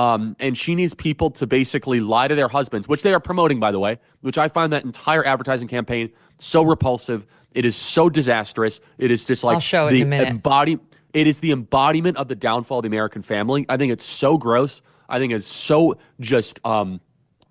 And she needs people to basically lie to their husbands, which they are promoting, by the way, which I find that entire advertising campaign so repulsive. It is so disastrous. It is just like I'll show it in a minute. It is the embodiment of the downfall of the American family. I think it's so gross. I think it's so just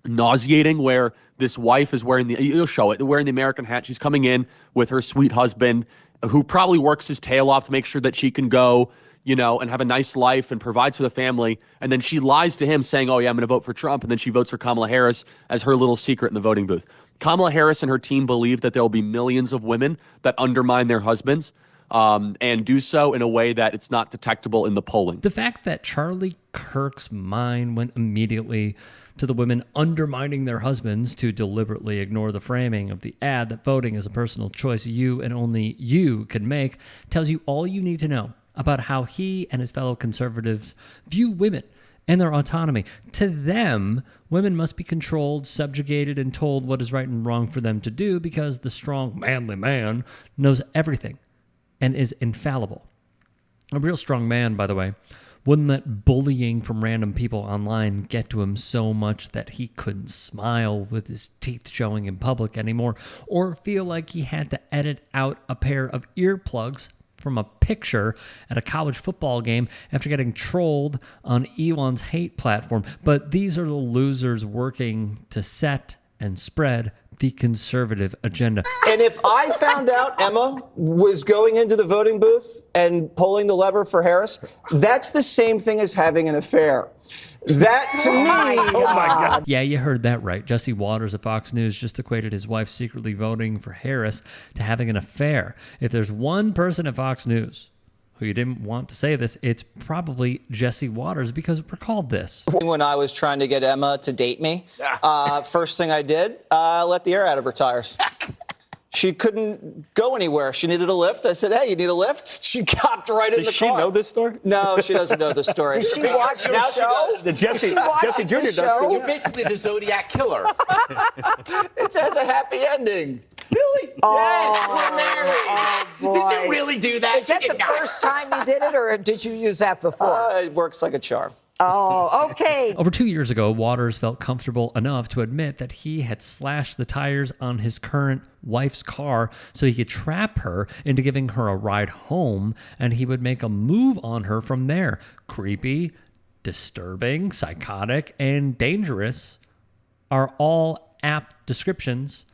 nauseating where this wife is wearing you'll show it, wearing the American hat. She's coming in with her sweet husband who probably works his tail off to make sure that she can go, and have a nice life and provides for the family. And then she lies to him saying, oh yeah, I'm going to vote for Trump. And then she votes for Kamala Harris as her little secret in the voting booth. Kamala Harris and her team believe that there will be millions of women that undermine their husbands. And do so in a way that it's not detectable in the polling. The fact that Charlie Kirk's mind went immediately to the women undermining their husbands to deliberately ignore the framing of the ad that voting is a personal choice you and only you can make tells you all you need to know about how he and his fellow conservatives view women and their autonomy. To them, women must be controlled, subjugated, and told what is right and wrong for them to do because the strong, manly man knows everything and is infallible. A real strong man, by the way, wouldn't let bullying from random people online get to him so much that he couldn't smile with his teeth showing in public anymore, or feel like he had to edit out a pair of earplugs from a picture at a college football game after getting trolled on Elon's hate platform. But these are the losers working to set and spread the conservative agenda. And if I found out Emma was going into the voting booth and pulling the lever for Harris, that's the same thing as having an affair. That to me, oh my God. Yeah, you heard that right. Jesse Waters of Fox News just equated his wife secretly voting for Harris to having an affair. If there's one person at Fox News who you didn't want to say this, it's probably Jesse Waters, because recall this. When I was trying to get Emma to date me, first thing I did, let the air out of her tires. She couldn't go anywhere. She needed a lift. I said, hey, you need a lift? She copped right in the car. Does she know this story? No, she doesn't know the story. Does she watch the show? The Jesse Jr. does. You're basically the Zodiac killer. It has a happy ending. Really? Yes, we're married. Did you really do that? Is that the first time you did it, or did you use that before? It works like a charm. Oh, okay. Over 2 years ago, Waters felt comfortable enough to admit that he had slashed the tires on his current wife's car so he could trap her into giving her a ride home, and he would make a move on her from there. Creepy, disturbing, psychotic, and dangerous are all apt descriptions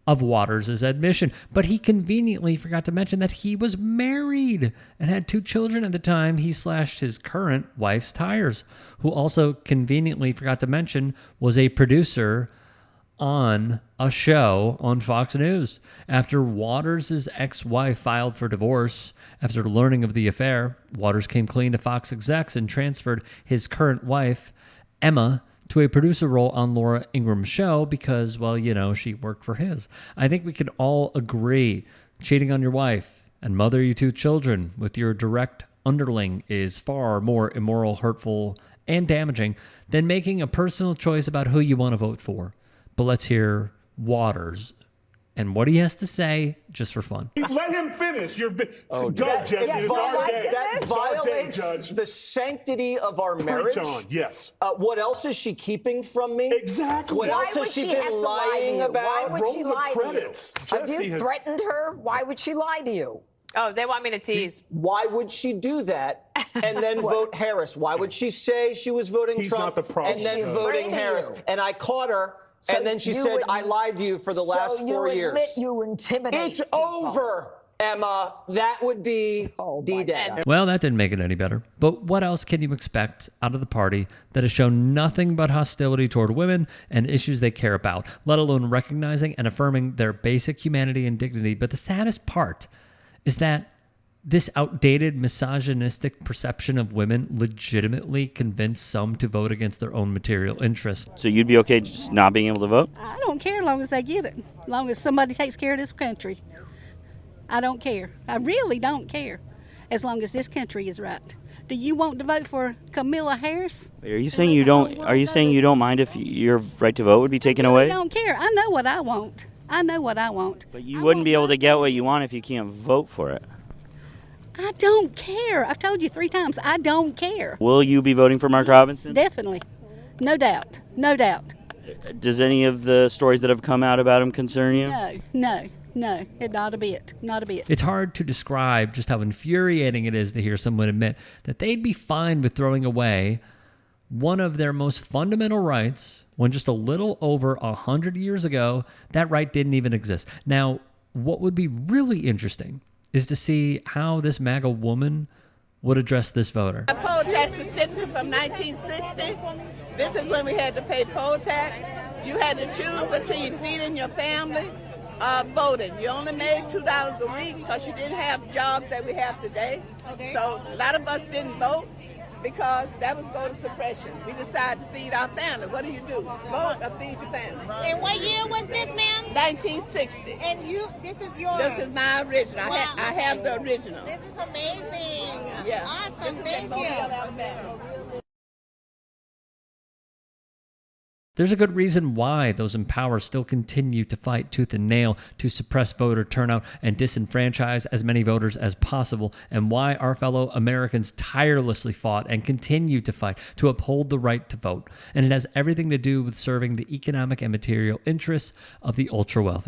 of Waters' admission. But he conveniently forgot to mention that he was married and had 2 children at the time he slashed his current wife's tires, who also conveniently forgot to mention was a producer on a show on Fox News. After Waters' ex-wife filed for divorce after learning of the affair, Waters came clean to Fox execs and transferred his current wife, Emma, to a producer role on Laura Ingram's show because, well, she worked for his. I think we can all agree cheating on your wife and mother your 2 children with your direct underling is far more immoral, hurtful, and damaging than making a personal choice about who you want to vote for. But let's hear Waters and what he has to say just for fun. Let him finish. Jesse. That violates the sanctity of our marriage. Preach on, yes. What else is she keeping from me? Exactly. What else has she been lying about? Why would she lie to you? Have Jesse you threatened her? Why would she lie to you? Oh, they want me to tease. Why would she do that and then vote Harris? Why would she say she was voting He's Trump not the problem. and then voting Harris? And I caught her. So and then she said, I lied to you for the last 4 years. So you admit you intimidate It's people. over, Emma. That would be D-Day. Well, that didn't make it any better. But what else can you expect out of the party that has shown nothing but hostility toward women and issues they care about, let alone recognizing and affirming their basic humanity and dignity? But the saddest part is that this outdated misogynistic perception of women legitimately convinced some to vote against their own material interests. So you'd be okay just not being able to vote? I don't care as long as they get it. As long as somebody takes care of this country. I don't care. I really don't care. As long as this country is right. Do you want to vote for Kamala Harris? Are you saying you don't? Are you saying you don't mind if your right to vote would be taken away? I don't care. I know what I want. I know what I want. But you wouldn't be able to get what you want if you can't vote for it. I don't care. I've told you 3 times, I don't care. Will you be voting for Mark Robinson? Definitely. No doubt. No doubt. Does any of the stories that have come out about him concern you? No, not a bit. Not a bit. It's hard to describe just how infuriating it is to hear someone admit that they'd be fine with throwing away one of their most fundamental rights when just a little over 100 years ago, that right didn't even exist. Now, what would be really interesting is to see how this MAGA woman would address this voter. A poll tax certificate from 1960. This is when we had to pay poll tax. You had to choose between feeding your family or voting. You only made $2 a week because you didn't have jobs that we have today. Okay. So a lot of us didn't vote because that was voter suppression. We decided to feed our family. What do? Vote or feed your family. And what year was this, ma'am? 1960. And this is yours? This is my original. Wow. I have the original. This is amazing. Yeah. Awesome. Thank you. There's a good reason why those in power still continue to fight tooth and nail to suppress voter turnout and disenfranchise as many voters as possible, and why our fellow Americans tirelessly fought and continue to fight to uphold the right to vote. And it has everything to do with serving the economic and material interests of the ultra-wealthy.